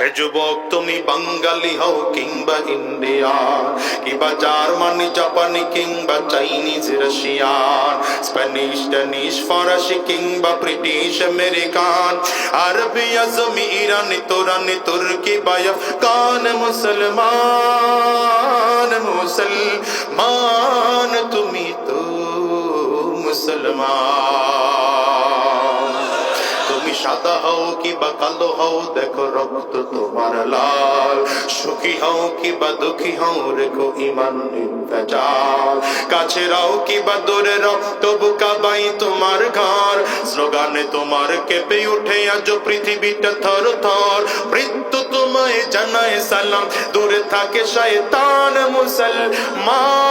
হে যুবক, তুমি বাঙালি হও কিংবা ইন্ডিয়ান, কিংবা জার্মানি জাপানি কিংবা চাইনিজ রাশিয়ান, স্প্যানিশ ড্যানিশ ফরাসি কিংবা ব্রিটিশ আমেরিকান, আরবি আজমি ইরানি তুরানি তুর্কি বা আফগান, মুসলমান মুসলমান তুমি তো মুসলমান। তুমি সাদা হও কিবা কালো হও, দেখো রক্ত তোমার লাল, সুখী হও কিবা দুঃখী হও, রেখো ইমান ইন্তজার, কাছে রাও কিবা দূরে রাও, তবু কাবাই তোমার ঘর, স্লোগানে তোমার কেঁপে উঠে আজ পৃথিবীটা থর থর, মৃত্যু তোমায় জানায় সালাম, দূরে থাকে শয়তান, মুসলমান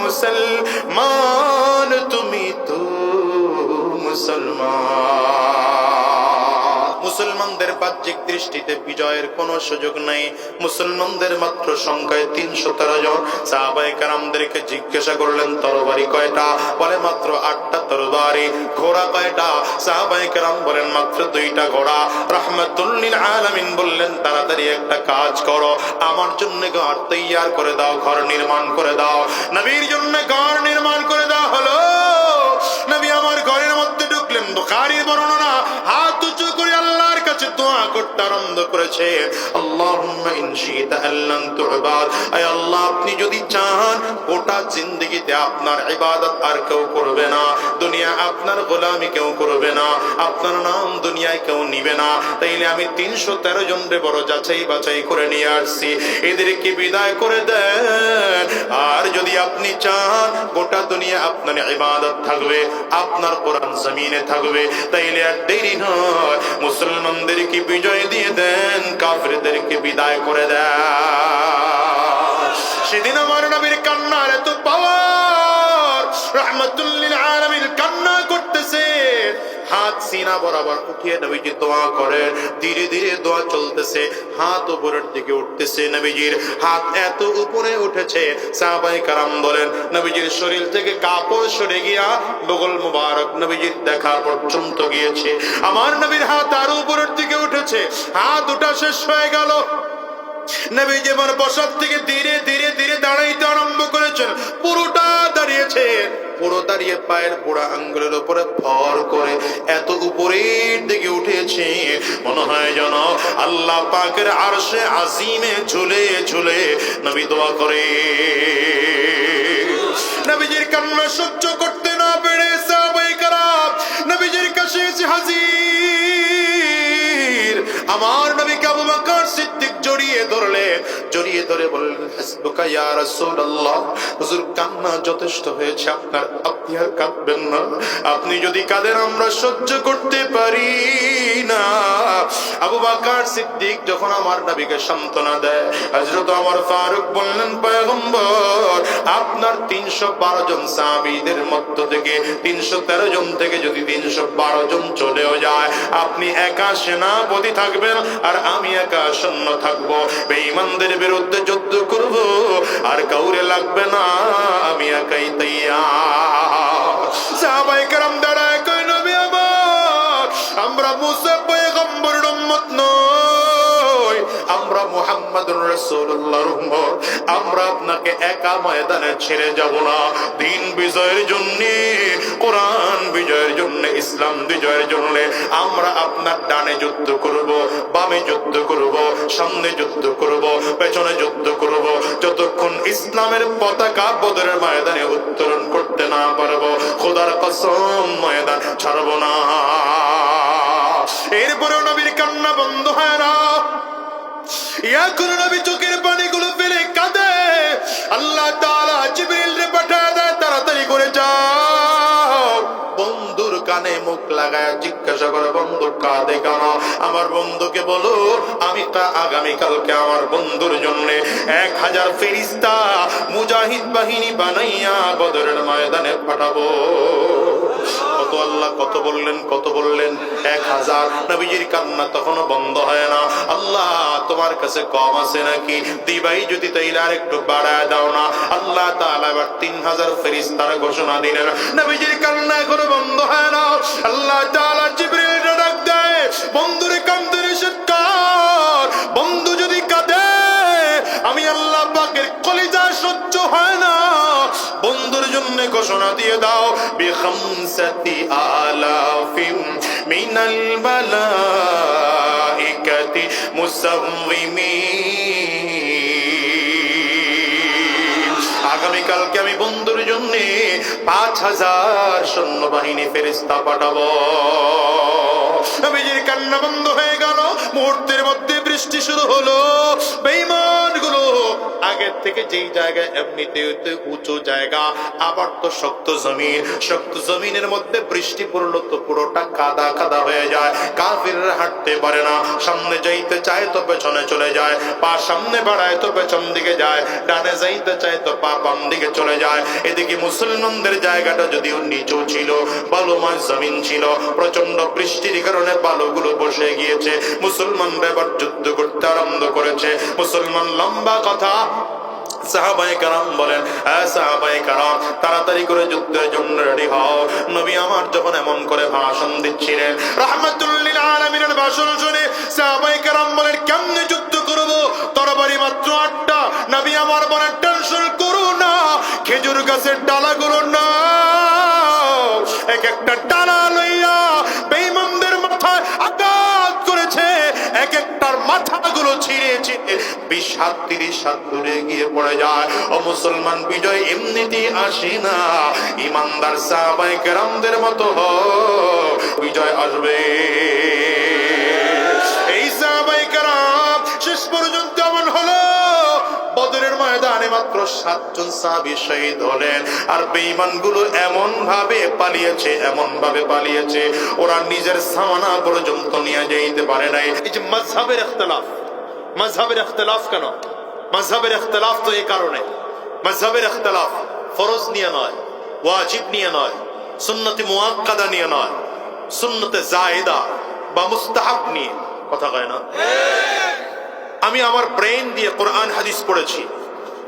মুসলমান তুমি তো মুসলমান। মুসলমানদের বাহ্যিক দৃষ্টিতে বিজয়ের কোনো সুযোগ নেই। মুসলমানদের মাত্র সংখ্যায় 313 জন। সাহাবায়ে কেরামদেরকে জিজ্ঞাসা করলেন তরবারি কয়টা? বলে মাত্র 8টা তরবারি। ঘোড়া কয়টা? সাহাবায়ে কেরাম বলেন মাত্র 2টা ঘোড়া। রাহমাতুল লিল আলামিন বললেন তাড়াতাড়ি একটা কাজ করো, আমার জন্য ঘর তৈয়ার করে দাও, ঘর নির্মাণ করে দাও। নবীর জন্য ঘর নির্মাণ করে দেওয়া হলো। নবী আমার ঘরের মধ্যে ঢুকলেন। বুখারীর বর্ণনা, হাত উঁচু করে আল্লাহর কাছে দোয়া করতে আরম্ভ করেছে, আল্লাহুম্মা ইন শি'তা আল্লান তু'বাদ, আয় আল্লাহ আপনি যদি চান গোটা জিন্দেগিতে আপনার ইবাদত আর কেউ করবে না, দুনিয়া আপনার গোলামি কেউ করবে না, আপনার নাম দুনিয়ায় কেউ নিবে না, তাইলে আমি 313 জনরে বড় যাচাই বাছাই করে নিয়ে আসছি, এদেরকে বিদায় করে দেন। আর যদি আপনি চান গোটা দুনিয়া আপনার ইবাদত থাকবে, আপনার কোরআন জমিনে থাকবে, তাইলে আর দেরি নয়, মুসলমানদেরকে বিজয় দিয়ে দেন, কাফেরদেরকে বিদায় করে দেন। সেদিন আমার নবীর কান্নার এত পাওয়ার, রাহমাতুল লিল আলামিন কান্না করতেছে, হাত সিনা বরাবর উঠিয়ে নবীজি দোয়া করেন। ধীরে ধীরে দোয়া চলতেছে, হাত উপরের দিকে উঠতেছে, নবীজির হাত এত উপরে উঠেছে সাহাবায়ে কেরাম বলেন নবীজির শরীর থেকে কাপড় সরে গিয়া বগল মুবারক নবীজির দেখা পর্যন্ত গিয়েছে। আমার নবীর হাত আরো উপরের দিকে উঠেছে, হাত উঠা শেষ হয়ে গেল। নবীজি আমার বসার থেকে ধীরে ধীরে ধীরে দাঁড়াইতে আরম্ভ করেছেন, পুরোটা দাঁড়িয়েছে, পুরো দাঁড়িয়ে পায়ের বুড়া আঙ্গুলের উপরে ভর করে এত উপরের দিকে উঠেছে, মনে হয় যেন আল্লাহ পাকের আরশে আজিমে ঝুলে ঝুলে নবী দোয়া করে। নবীজির কান্না সহ্য করতে না পেরে সাহাবায়ে কেরাম নবীজির কাছে এসে হাজির। আমার নবীকে আবু বকর সিদ্দিক জড়িয়ে ধরলেন, জড়িয়ে ধরে বললেন, হাসবুকা ইয়া রাসূলুল্লাহ, হুজুর কান্না যথেষ্ট হয়েছে, আপনি আর কাঁদবেন না, আপনি যদি কাঁদেন আমরা সহ্য করতে পারি না। আবু বকর সিদ্দিক যখন আমার নবীকে সান্ত্বনা দেয়, হযরত ওমর ফারুক বললেন, পয়গম্বর আপনার 312 জন সাহাবীদের মধ্য থেকে 313 জন থেকে যদি 312 জন চলেও যায়, আপনি একা সেনাপতি থাকবেন আর আমি একা সৈন্য থাকবো, বেঈমানদের বিরুদ্ধে যুদ্ধ করব, আর কাউরে লাগবে না, আমি একাই তৈয়ার। সাহাবায়ে কেরাম দাঁড়ায় কই, নবী আমার, আমরা মুসা পয়গম্বরের উম্মত নই, আমরা মুহাম্মাদুর রাসূলুল্লাহর উম্মত, আমরা আপনাকে একা ময়দানে ছেড়ে যাব না। দিন বিজয়ের জন্য, কোরআন বিজয়ের জন্য, ইসলাম বিজয়ের জন্য আমরা আপনার ডানে যুদ্ধ করব, বামে যুদ্ধ করব, সামনে যুদ্ধ করব, পেছনে যুদ্ধ করব, যতক্ষণ ইসলামের পতাকা বদরের ময়দানে উত্তোলন করতে না পারবো, খোদার কসম ময়দান ছাড়ব না। এরপরেও নবীর কান্না বন্ধ হয় না। এখন নবী চোখের পানিগুলো ফেলে কাঁদে। আল্লাহ তাআলা জিবরিলকে পাঠায় দেয়, তাড়াতাড়ি করে যাও, বন্ধুর কানে মুখ লাগায় জিজ্ঞাসা করে, বন্ধু কাঁদে কেন? আমার বন্ধুকে বলো আমি আগামীকালকে আমার বন্ধুর জন্য 1000 ফেরেশতা মুজাহিদ বাহিনী বানাইয়া বদরের ময়দানে পাঠাবো। কত আল্লাহ কত বললেন, কত বললেন? 1000। নবীজির কান্না তখনও বন্ধ হয় না। আল্লাহ তোমার কাছে কম আছে নাকি? দিবাই যদি তাইলে আর একটু বাড়ায় দাও না। আল্লাহ তাআলা এবার 3000 ফেরেশতার ঘোষণা দিলেন। নবীজির কান্না এখনো বন্ধ হয় না। আল্লাহ তাআলা জিবরিলকে ডাক দেয়, বন্ধুরে কাঁদতে এসে কাঁদ, হয় না, বন্ধুর জন্য ঘোষণা দিয়ে দাও, বিখামসাতি আলাফিম মিনাল মালাইকাতি মুসাওয়িমিন। আগামীকালকে আমি বন্ধুর জন্য 5000 সৈন্যবাহিনী ফেরেশতা পাঠাবো। নবীজির কান্না বন্ধ হয়ে গেল, মুহূর্তের মধ্যে বৃষ্টি শুরু হলো। বেঈমানগুলো আগের থেকে যেই জায়গায় এমনিতে উঁচু জায়গা, আবার তো শক্ত জমিন, শক্ত জমিনের মধ্যে বৃষ্টি পড়লো তো পুরোটা কাদা কাদা হয়ে যায়। কাফিররা হাঁটতে পারে না, সামনে যাইতে চায় তো পেছনে চলে যায়, পা সামনে বাড়ায় তো পেছন দিকে যায়, ডানে যাইতে চায় তো পা বাম দিকে চলে যায়। এদিকে মুসলমানদের জায়গাটা যদিও নিচু ছিল, বালুময় জমিন ছিল, প্রচন্ড বৃষ্টির কারণে বালুগুলো বসে গিয়েছে। মুসলমানরা এবার যুদ্ধ করতে আরম্ভ করেছে। মুসলমান লম্বা কথা, সাহাবায়ে কেরাম বলেন, সাহাবায়ে কেরাম তাড়াতাড়ি করে যুদ্ধের জন্য রেডি হও। নবী আমার যখন এমন করে ভাষণ দিচ্ছিলেন, রাহমাতুল লিল আলামিনের ভাষণ শুনে সাহাবায়ে কেরাম বলেন, কেমনে যুদ্ধ করব, তরবারি মাত্র 8টা। নবী আমার বলেন, টেনশন করো না, খেজুর গাছের ডালাগুলো না, এক একটা ডালা লইয়া বেঈমানদের মাথায় আঘাত করেছে, এক একটার মাথাগুলো ছিঁড়ে ছিঁড়ে 20 হাত 30 হাত দূরে গিয়ে পড়ে যায়। ও মুসলমান, বিজয় এমনিতেই আসে না, ইমানদার সাহাবায়ে কেরামদের মতো হও, বিজয় আসবে। এই সাহাবায়ে কেরাম শেষ পর্যন্ত এমন হলো, বদরের ময়দানে মাত্র 7 জন সাহাবী শহীদ হলেন। আর বেঈমানগুলো এমন ভাবে পালিয়েছে, এমন ভাবে পালিয়েছে, ওরা নিজের সামানা পর্যন্ত নিয়ে যেতে পারে নাই। এই যে মাযহাবের ইখতিলাফ, মাযহাবের ইখতিলাফ কেন? মাযহাবের ইখতিলাফ তো এই কারণে, মাযহাবের ইখতিলাফ ফরজ নিয়ে নয়, ওয়াজিব নিয়ে নয়, সুন্নতে মুআক্কাদা নিয়ে নয়, সুন্নতে জায়েদা বা মুস্তাহাব নিয়ে। কথা কয় না? আমি আমার ব্রেন দিয়ে কোরআন হাদিস পড়েছি,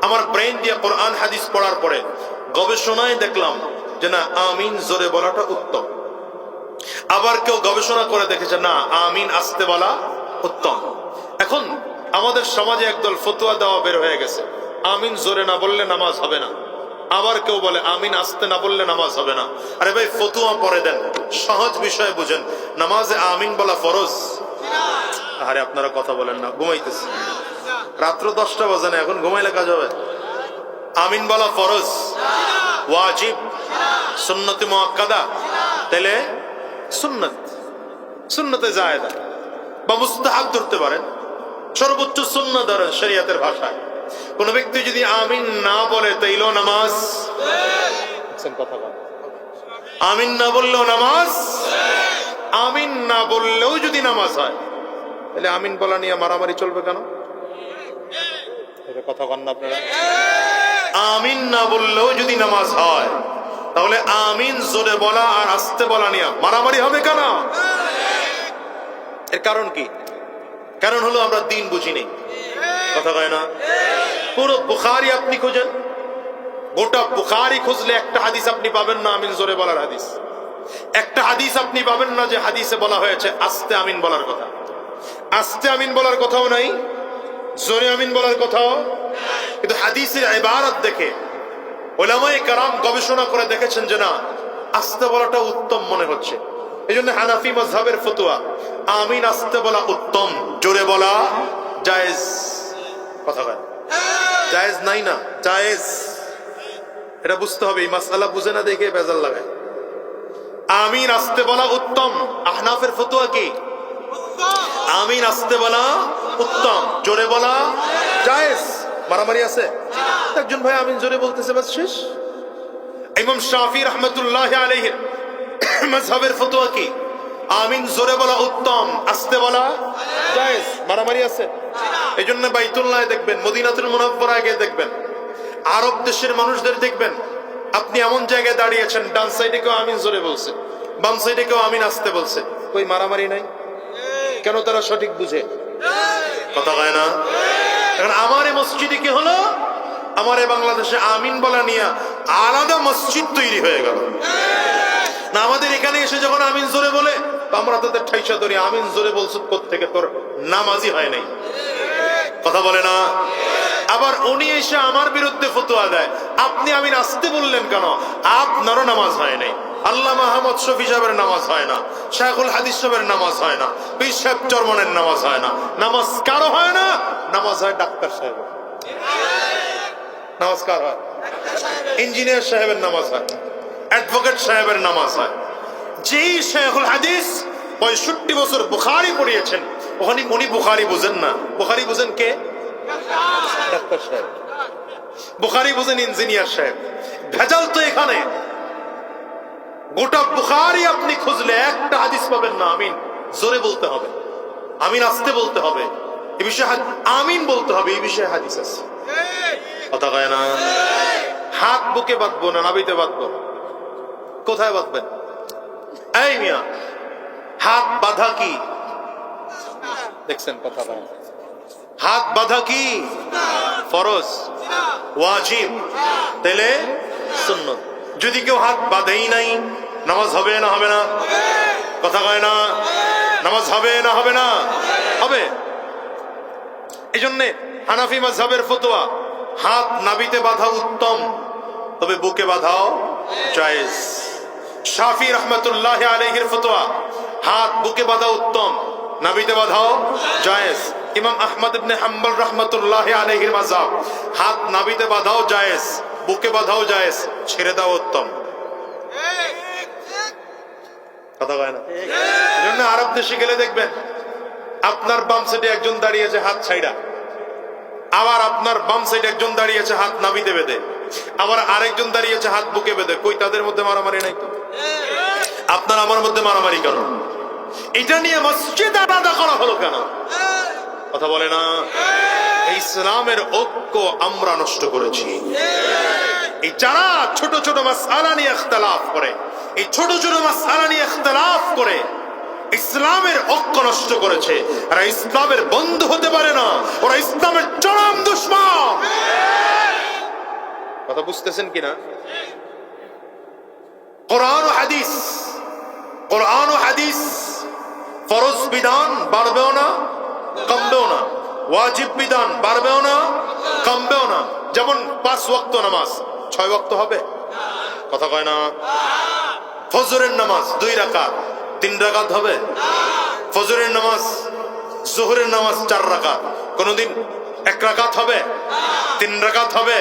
আমার ব্রেন দিয়ে কোরআন হাদিস পড়ার পরে গবেষণায় দেখলাম যে না, আমিন জোরে বলাটা উত্তম। আবার কেউ গবেষণা করে দেখেছে না, আমিন আস্তে বলা উত্তম। এখন আমাদের সমাজে একদল ফতোয়া দেওয়া বের হয়ে গেছে, আমিন জোরে না বললে নামাজ হবে না। আবার কেউ বলে আমিন আস্তে না বললে নামাজ হবে না। আরে ভাই, ফতোয়া পড়ে দেন, সহজ বিষয় বুঝেন। নামাজে আমিন বলা ফরজ? আরে আপনারা কথা বলেন না, ঘুমাইতেছে, রাত্র 10টা বাজে না, এখন ঘুমাইলে কাজ হবে? আমিন বলা ফরজ, ওয়াজিব, সুন্নতে মুআক্কাদা, তাহলে সুন্নত, সুন্নতে জায়েদা বা মুস্তাহাব ধরতে পারেন, সর্বোচ্চ সুন্নাহ ধরেন শরীয়তের ভাষায়। কোন ব্যক্তি যদি আমিন না বলে তাইলেও নামাজ, কথা বলেন, আমিন না বললেও নামাজ, আমিন না বললেও যদি নামাজ হয়, তাহলে আমিন বলা নিয়ে মারামারি চলবে কেন? কথা বলেন না আপনারা? আমিন না বললেও যদি নামাজ হয়, তাহলে আমিন জোরে বলা আর আস্তে বলা নিয়ে মারামারি হবে কেন? এর কারণ কি? কারণ হলো আমরা দিন বুঝি নেই। কথা কয় না? পুরো বুখারী আপনি খুঁজেন, গোটা বুখারী খুঁজলে একটা হাদিস আপনি পাবেন না আমিন জোরে বলার হাদিস। একটা হাদিস আপনি পাবেন না যে হাদিসে বলা হয়েছে আস্তে আমিন বলার কথা। আস্তে আমিন বলার কথাও নাই, জোরে আমিন বলার কথাও। কিন্তু হাদিসের ইবারত দেখে উলামায়ে কেরাম গবেষণা করে দেখেছেন যে না, আস্তে বলাটা উত্তম মনে হচ্ছে। এই জন্য হানাফি মাযহাবের ফতোয়া, আমিন আস্তে বলা উত্তম, জোরে বলা জায়েজ। কথা কয় জায়েজ নাই না, জায়েজ। এটা বুঝতে হবে, এই মাসআলা বুঝে না দেখে বেজাল লাগায়। আমিন আস্তে বলা উত্তম, আহনাফের ফতোয়া কি? আমিন আস্তে বলা উত্তম, জোরে বলা জায়েজ। মারামারি আছে? একজন ভাই আমিন জোরে বলতেছে, বাস শেষ। ইমাম শাফি রাহমাতুল্লাহি আলাইহি মাযহাবের ফতোয়া কি? আমিন জোরে বলা উত্তম, আস্তে বলা জায়েজ। মারামারি আছে? এইজন্য বাইতুল্লাহ দেখবেন, মদিনাতুল মুনাওয়ারায় গিয়ে দেখবেন, আরব দেশের মানুষদের দেখবেন, আপনি এমন জায়গায় দাঁড়িয়েছেন, ডান সাইডে কেউ আমিন জোরে বলছে, বাম সাইডে কেউ আমিন আস্তে বলছে, কই মারামারি নাই কেন? তারা সঠিক বুঝে। কথা কয় না? এখন আমার এই মসজিদে কি হলো, আমার এই বাংলাদেশে আমিন বলা নিয়ে আলাদা মসজিদ তৈরি হয়ে গেল না। আমাদের এখানে এসে যখন আমিন জোরে বলে, আমরা তাদের ঠাইসা ধরি, আমিন জোরে বলছো কোত্থেকে, তোর নামাজই হয় নাই। কথা বলে না? আবার উনি এসে আমার বিরুদ্ধে ফতোয়া দেয়, আপনি আমিন আসতে বললেন কেন? আপনারও নামাজ হয় নাই, আল্লামা আহমদ শফি সাহেবের নামাজ হয় না, শাইখুল হাদিস সাহেবের নামাজ হয় না, পীর সাহেব চরমনের নামাজ হয় না। নামাজ কারো হয় না, নামাজ হয় ডাক্তার সাহেবের। নামাজ কার হয়? ইঞ্জিনিয়ার সাহেবের নামাজ হয়, অ্যাডভোকেট সাহেবের নামাজ হয়। যেই শাইখুল হাদিস 65 বছর বুখারী পড়িয়েছেন, ওখানে উনি বুখারী বুঝেন না। বুখারী বুঝেন কে? ডাক্তার সাহেব। বুখারী বুঝেন ইঞ্জিনিয়ার সাহেব। ভেজাল তো এখানে। গোটা বুখারী আপনি খুঁজলে একটা হাদিস পাবেন না। আমিন জোরে বলতে হবে, আমিন আস্তে বলতে হবে, এই বিষয়ে আমিন বলতে হবে, এই বিষয়ে হাদিস আছে। কথা কয় না? হাত বুকে বাঁধবো না নাভিতে বাঁধবো? কোথায় বাঁধবেন? এই মিয়া, হাত বাঁধা কি? দেখছেন কথা বলেন। হাত বাঁধা কি? ফরজ, ওয়াজিব, তাহলে সুন্নত। যদি কেউ হাত বাঁধেই নাই, নামাজ হবে না হবে না? কথা কয় না? নামাজ হবে না হবে না? হবে। এই জন্যে হানাফি মাযহাবের ফতোয়া, হাত নাভিতে বাঁধা উত্তম, তবে বুকে বাঁধাও জায়েজ। শাফি রহমতুল্লাহ আলাইহির ফতোয়া, হাত বুকে বাঁধা উত্তম, নাভিতে বাঁধাও জায়েজ। ইমাম আহমদ ইবনে হাম্বল রহমতুল্লাহ আলাইহির মাযহাব, হাত নাভিতে বাঁধাও জায়েজ, বুকে বাঁধাও জায়েজ, ছেড়ে দাও উত্তম। কথা কয় না? এজন্য আরব দেশে গেলে দেখবেন আপনার বাম সাইডে একজন দাঁড়িয়েছে হাত ছাইড়া, আবার আপনার বাম সাইডে একজন দাঁড়িয়েছে হাত নাভিতে বেঁধে, আবার আরেকজন দাঁড়িয়েছে হাত বুকে বেঁধে। কই তাদের মধ্যে মারামারি নাই তো? আপনার আমার মধ্যে মারামারি কেন? এটা নিয়ে মসজিদ আলাদা করা হলো কেন? কথা বলে না? ইসলামের ঐক্য আমরা নষ্ট করেছি। এই যারা ছোট ছোট মাসআলা নিয়ে ইখতিলাফ করে, এই ছোট ছোট মাসআলা নিয়ে ইখতিলাফ করে ইসলামের ঐক্য নষ্ট করেছে। আর ইসলামের বন্ধু হতে পারে না, ওরা ইসলামের চরম দুশমন। কথা বুঝতেছেন কিনা? কোরআন ও হাদিস, কোরআন ও হাদিস ফরজ বিধান বাড়বেও না কমবেও না, ওয়াজিব বিধান বাড়বেও না কমবেও না। যেমন 5 ওয়াক্ত নামাজ 6 ওয়াক্ত হবে? কথা কয় না? ফজরের নামাজ 2 রাকাত 3 রাকাত হবে? ফজরের নামাজ, যোহরের নামাজ 4 রাকাত, কোনদিন 1 রাকাত হবে? 3 রাকাত হবে?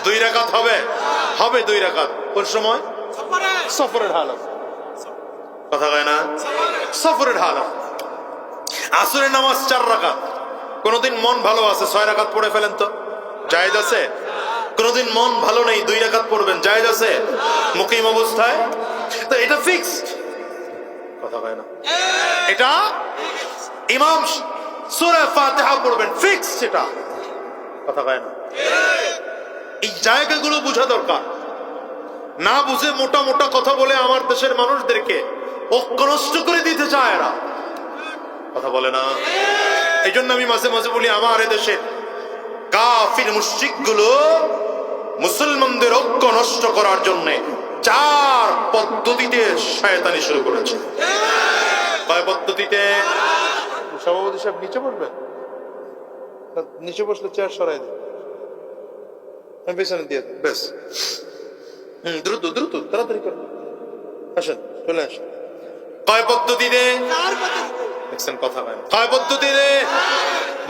2 রাকাত হবে? হবে 2 রাকাত। কোন সময়? সফরের হালত। কথা কয় না? সফরের হালত। আসরের নামাজ 4 রাকাত, কোনদিন মন ভালো আছে 6 রাকাত পড়ে ফেলেন তো, জায়েজ আছে? কোনদিন মন ভালো নেই 2 রাকাত পড়বেন, জায়েজ আছে মুকিম অবস্থায়? তো এটা ফিক্সড। কথা কয় না? এটা ইমাম সূরা ফাতিহা পড়বেন, ফিক্সড সেটা। কথা কয় না? এই জায়গাগুলো বোঝা দরকার। না বুঝে মোটা মোটা কথা বলে আমার দেশের মানুষদেরকে ঐক্য নষ্ট করে দিতে চায় এরা। কথা বলে না? এই জন্য আমি মাঝে মাঝে বলি, আমার এদেশের কাফির মুশরিক গুলো মুসলমানদের ঐক্য নষ্ট করার জন্য 4 পদ্ধতিতে শয়তানি শুরু করেছে। কয় পদ্ধতিতে? সভাপতি সাহেব নিচে বসবেন, নিচে বসলে চেয়ার সরাই দেন, আমি পেছনে দিয়ে দেন, বেশ। দ্রুত দ্রুত তাড়াতাড়ি করুন, আসেন চলে আসেন। কয় পদ্ধতিতে? দেখছেন কথা হয় না? কয় পদ্ধতিতে?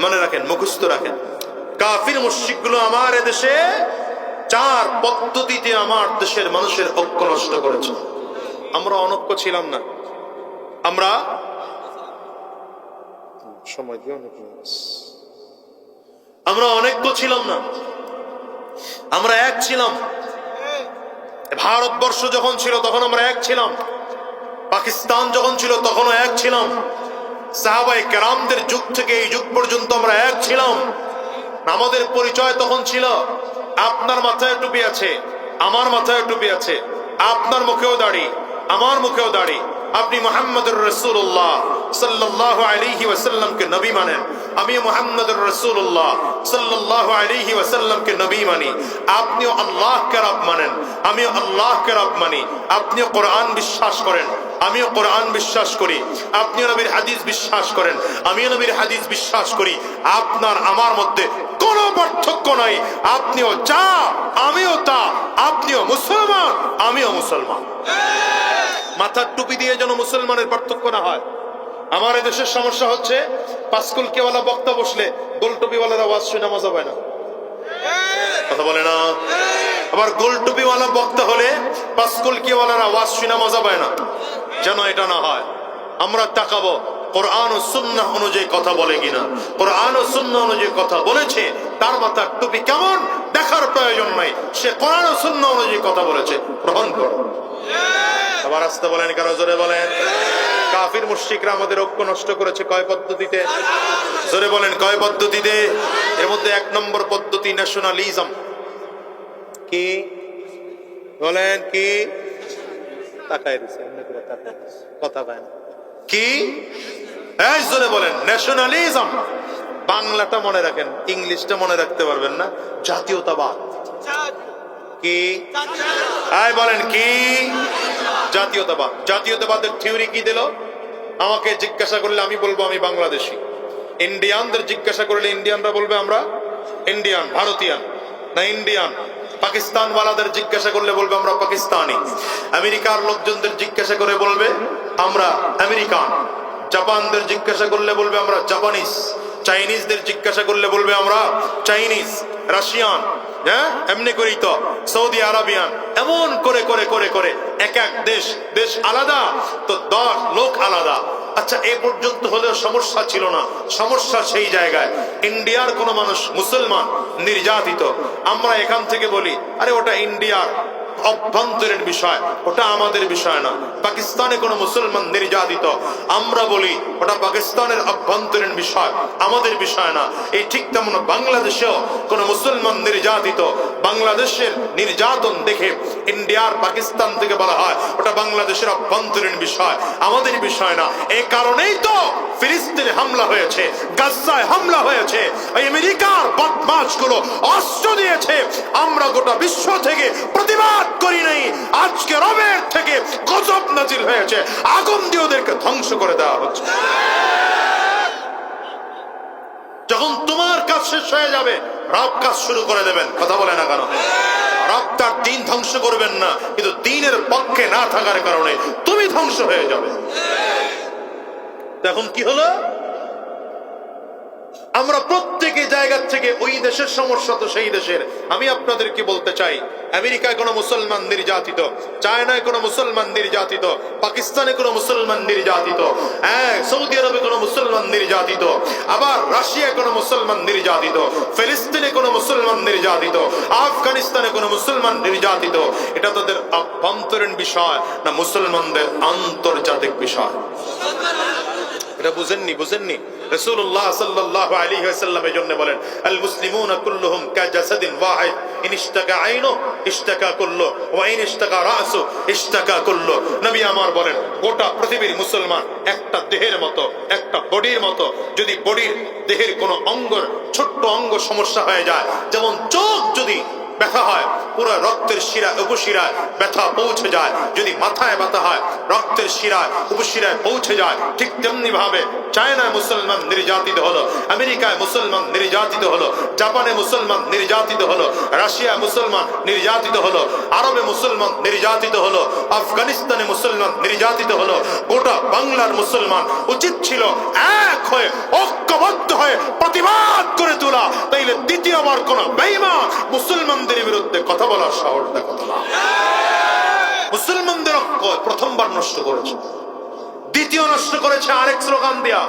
মনে রাখেন, মুখস্থ রাখেন। কাফির মুশরিক গুলো আমার এদেশে 4 পদ্ধতিতে আমার দেশের মানুষের ঐক্য নষ্ট করেছে। আমরা অনৈক্য ছিলাম না, আমরা সময় দিয়ে অনেক, আমরা অনৈক্য ছিলাম না, আমরা এক ছিলাম। ভারতবর্ষ যখন ছিল তখন আমরা এক ছিলাম, পাকিস্তান যখন ছিল তখনও এক ছিলাম, সাহাবায়ে কেরামদের যুগ থেকে এই যুগ পর্যন্ত আমরা এক ছিলাম। আমাদের পরিচয় তখন ছিল, আপনার মাথায় টুপি আছে, আমার মাথায় টুপি আছে, আপনার মুখেও দাড়ি, আমার মুখেও দাড়ি। আপনি মুহাম্মদুর রাসূলুল্লাহ সাল্লাল্লাহু আলাইহি ওয়াসাল্লামকে নবী মানেন, আমি মুহাম্মদুর রাসূলুল্লাহ সাল্লাল্লাহু আলাইহি ওয়াসাল্লামকে নবী মানি। আপনিও আল্লাহকে রব মানেন, আমিও আল্লাহকে রব মানি। আপনিও কোরআন বিশ্বাস করেন, আমিও কোরআন বিশ্বাস করি। আপনিও নবীর হাদিস বিশ্বাস করেন, আমিও নবীর হাদিস বিশ্বাস করি। আপনার আমার মধ্যে কোনো পার্থক্য নাই। আপনিও যা, আমিও তা। আপনিও মুসলমান, আমিও মুসলমান। মাথার টুপি দিয়ে যেন মুসলমানের পার্থক্য না হয়। আমার দেশের সমস্যা হচ্ছে, পাঁচকুলকিওয়ালা বক্তা বসলে গোল টুপিওয়ালারা ওয়াজ শুনে মজা পায় না, কথা বলে না। আবার গোল টুপিওয়ালা বক্তা হলে পাঁচকুলকিওয়ালারা ওয়াজ শুনে মজা পায় না। যেন এটা না হয়। আমরা তাকাবো কোরআন ও সুন্নাহ অনুযায়ী কথা বলে কিনা। কোরআন ও সুন্নাহ অনুযায়ী কথা বলেছে, তার মাথার টুপি কেমন দেখার প্রয়োজন নাই। সে কোরআন ও সুন্নাহ অনুযায়ী কথা বলেছে, গ্রহণ করো। আবার আসতে বলেন, কারো জোরে বলেন। কাফির মুশরিকরা আমাদের ঐক্য নষ্ট করেছে কয় পদ্ধতিতে? জোরে বলেন, কয় পদ্ধতিতে? এর মধ্যে এক নম্বর পদ্ধতি ন্যাশনালিজম। কি বলেন? কি তাকায় দিছে, কথা পায় না। কি? এই জোরে বলেন, ন্যাশনালিজম। বাংলাটা মনে রাখেন, ইংলিশটা মনে রাখতে পারবেন না। জাতীয়তাবাদ। কি? এই বলেন কি? জাতীয়তাবাদ। জাতীয়তাবাদের থিওরি কি দিল? আমাকে জিজ্ঞাসা করলে আমি বলবো আমি বাংলাদেশী। ইন্ডিয়ানদের জিজ্ঞাসা করলে ইন্ডিয়ানরা বলবে আমরা ইন্ডিয়ান, ভারতীয়ান না ইন্ডিয়ান। পাকিস্তান ওয়ালাদের জিজ্ঞাসা করলে বলবে আমরা পাকিস্তানি। আমেরিকার লোকজনদের জিজ্ঞাসা করে বলবে আমরা আমেরিকান। জাপানদের জিজ্ঞাসা করলে বলবে আমরা জাপানিজ। চাইনিজদের জিজ্ঞাসা করলে বলবে আমরা চাইনিজ, রাশিয়ান। হ্যাঁ, এমনি করেই তো সৌদি আরবিয়ান। এমন করে করে করে করে এক এক দেশ, দেশ আলাদা তো 10 লোক আলাদা। আচ্ছা, এ পর্যন্ত হলেও সমস্যা ছিল না। সমস্যা সেই জায়গায়, ইন্ডিয়ার কোন মানুষ মুসলমান নির্যাতিত, আমরা এখান থেকে বলি আরে ওটা ইন্ডিয়ার অভ্যন্তরীণ বিষয়, ওটা আমাদের বিষয় না। পাকিস্তানে কোন মুসলমান নির্যাতিত, আমরা বলি ওটা পাকিস্তানের অভ্যন্তরীণ বিষয়, আমাদের বিষয় না। এই ঠিক তেমন বাংলাদেশেও কোন মুসলমান নির্যাতিত, বাংলাদেশের নির্যাতন দেখে ইন্ডিয়ার পাকিস্তান থেকে বলা হয় ওটা বাংলাদেশের অভ্যন্তরীণ বিষয়, আমাদের বিষয় না। এই কারণেই তো ফিলিস্তিনে হামলা হয়েছে, গাজায় হামলা হয়েছে। আমেরিকার বদমাশগুলো অস্ত্র দিয়েছে, আমরা গোটা বিশ্ব থেকে প্রতিবাদ করি নাই। আজকে রবের থেকে গজব নাজিল হয়েছে, আগুন দিয়ে ওদেরকে ধ্বংস করে দেওয়া হচ্ছে। যখন তোমার কাজ শেষ হয়ে যাবে, রব কাজ শুরু করে দেবেন, কথা বলে না কেন? রব তার দিন ধ্বংস করবেন না, কিন্তু দিনের পক্ষে না থাকার কারণে তুমি ধ্বংস হয়ে যাবে। এখন কি হলো? আমরা প্রত্যেকে জায়গা থেকে ওই দেশের সমস্যা তো সেই দেশের। আমি আপনাদেরকে বলতে চাই, আমেরিকায় কোনো মুসলমান নির্যাতিত, চায়নায় কোনো মুসলমান নির্যাতিত, পাকিস্তানে কোনো মুসলমান নির্যাতিত, সৌদি আরবে কোনো মুসলমান নির্যাতিত, আবার রাশিয়ায় কোনো মুসলমান নির্যাতিত, ফিলিস্তিনে কোনো মুসলমান নির্যাতিত, আফগানিস্তানে কোনো মুসলমান নির্যাতিত। এটা তাদের অভ্যন্তরীণ বিষয় না মুসলমানদের আন্তর্জাতিক বিষয়? এটা বুঝেননি? রাসূলুল্লাহ সাল্লাল্লাহু আলাইহি ওয়াসাল্লাম এর জন্য বলেন, আল মুসলিমুনা কুল্লুহুম কাজাসাদিন ওয়াহিদ, ইন ইশতাকা আইনু ইশতাকা কুল্লু ওয়া ইন ইশতাকা রাসু ইশতাকা কুল্লু। নবী আমার বলেন, গোটা পৃথিবীর মুসলমান একটা দেহের মতো, একটা বডির মতো। যদি বডির দেহের কোনো অঙ্গের ছোট্ট অঙ্গ সমস্যা হয়ে যায়, যেমন চোখ যদি ব্যথা হয়, পুরো রক্তের শিরা উপশিরায় ব্যথা পৌঁছে যায়। যদি মাথায় ব্যথা হয়, রক্তের শিরায় উপশিরায় পৌঁছে যায়। ঠিক তেমনি ভাবে চায়নায় মুসলমান নির্যাতিত হলো, আমেরিকায় মুসলমান নির্যাতিত হলো, জাপানে মুসলমান নির্যাতিত হলো, রাশিয়ায় মুসলমান নির্যাতিত হলো, আরবে মুসলমান নির্যাতিত হলো, আফগানিস্তানে মুসলমান নির্যাতিত হলো। গোটা বাংলার মুসলমান উচিত ছিল এক হয়ে, ঐক্যবদ্ধ হয়ে প্রতিবাদ করে তোলা। তাইলে দ্বিতীয়বার কোন বেঈমান মুসলমান বিরুদ্ধে কথা বলার সাহস দেখাতো না। মুসলমানদের ঐক্য প্রথমবার নষ্ট করেছে, দ্বিতীয় নষ্ট করেছে আরেক স্লোগান দিয়া,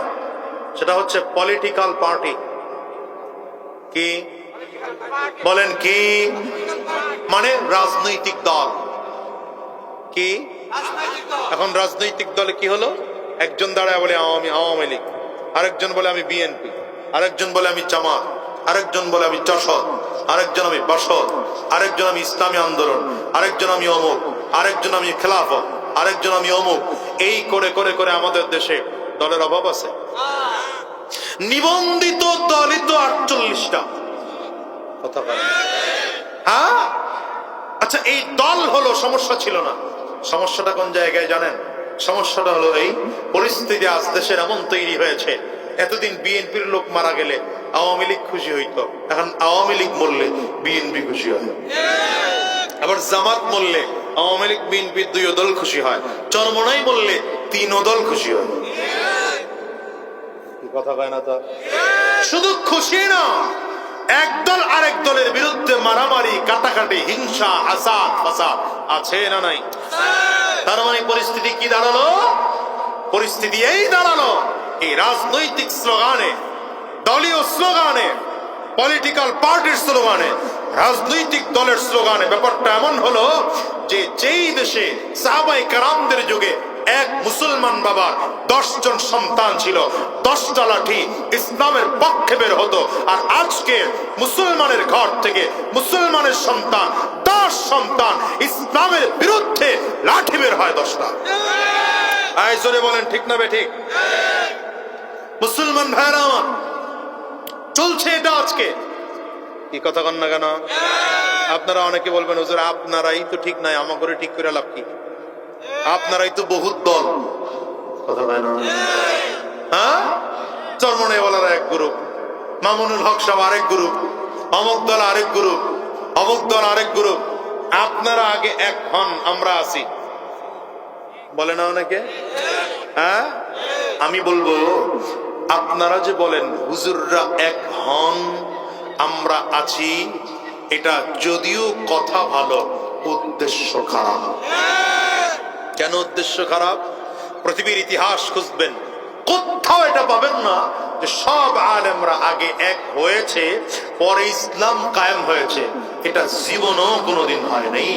সেটা হচ্ছে পলিটিক্যাল পার্টি। কি বলেন? কি মানে? রাজনৈতিক দল। কি? এখন রাজনৈতিক দলে কি হলো? একজন দাঁড়ায় বলে আওয়ামী লীগ, আরেকজন বলে আমি বিএনপি, আরেকজন বলে আমি জামাত, আরেকজন বলে আমি জাসদ, আরেকজন আমি বাসদ, আরেকজন আমি ইসলামী আন্দোলন, আরেকজন আমি অমুক, আরেকজন আমি খেলাফত, আরেকজন আমি অমুক। এই করে করে করে আমাদের দেশে দলের অভাব আছে। নিবন্ধিত দলই তো 48টা, কথা বলেন। হ্যাঁ, আচ্ছা, এই দল হলো সমস্যা ছিল না। সমস্যাটা কোন জায়গায় জানেন? সমস্যাটা হলো এই পরিস্থিতি আজ দেশের এমন তৈরি হয়েছে, এতদিন বিএনপির লোক মারা গেলে আওয়ামী লীগ খুশি হইতো, এখন আওয়ামী লীগ মরলে বিএনপি খুশি হয়। আবার জামাত মরলে আওয়ামী লীগ বিএনপি দুই দল খুশি হয়, চরমনাই বললে তিন দল খুশি হয়। কথা কয় না তো? শুধু খুশি না, একদল আরেক দলের বিরুদ্ধে মারামারি, কাটাকাটি, হিংসা, হাসাদ, ফাসাদ আছে না নাই? তার মানে পরিস্থিতি কি দাঁড়ালো? পরিস্থিতি এই দাঁড়ালো, এই রাজনৈতিক স্লোগানে, দলীয় স্লোগানে, পলিটিক্যাল পার্টির স্লোগানে, রাজনৈতিক দলের স্লোগানে ব্যাপারটা এমন হলো যে যেই দেশে সাহাবায়ে কেরামদের যুগে এক মুসলমান বাবার 10 জন সন্তান ছিল, 10টা লাঠি ইসলামের পক্ষে বের হতো, আর আজকে মুসলমানের ঘর থেকে মুসলমানের সন্তান 10 সন্তান ইসলামের বিরুদ্ধে লাঠি বের হয় 10টা। আয় জোরে বলেন ঠিক না বেঠিক? মুসলমান ভাইরা আমার, চলছে এটা আজকে। কি কথা কন না কেন? আপনারা অনেকে বলবেন হুজুর আপনারাই তো ঠিক নাই, আমাকে ঠিক করে লাভ কি? আপনারাই তো বহুত দল। কথা বলেন না? হ্যাঁ, চরমনাইওয়ালারা এক গ্রুপ, মামুনুল হক সাহেব আরেক গ্রুপ, অমুক দল আরেক গ্রুপ, অমুক দল আরেক গ্রুপ। আপনারা আগে এক হন, আমরা আছি, বলে না অনেকে? হ্যাঁ, আমি বলবো আপনারা যে বলেন হুজুররা এক হন, আমরা আছি, এটা যদিও কথা ভালো, উদ্দেশ্য খারাপ। কেন উদ্দেশ্য খারাপ? পৃথিবীর ইতিহাস খুঁজবেন, কোথাও এটা পাবেন না যে সব আলেমরা আগে এক হয়েছে, পরে ইসলাম কায়েম হয়েছে। এটা জীবনও কোনোদিন হয় নাই,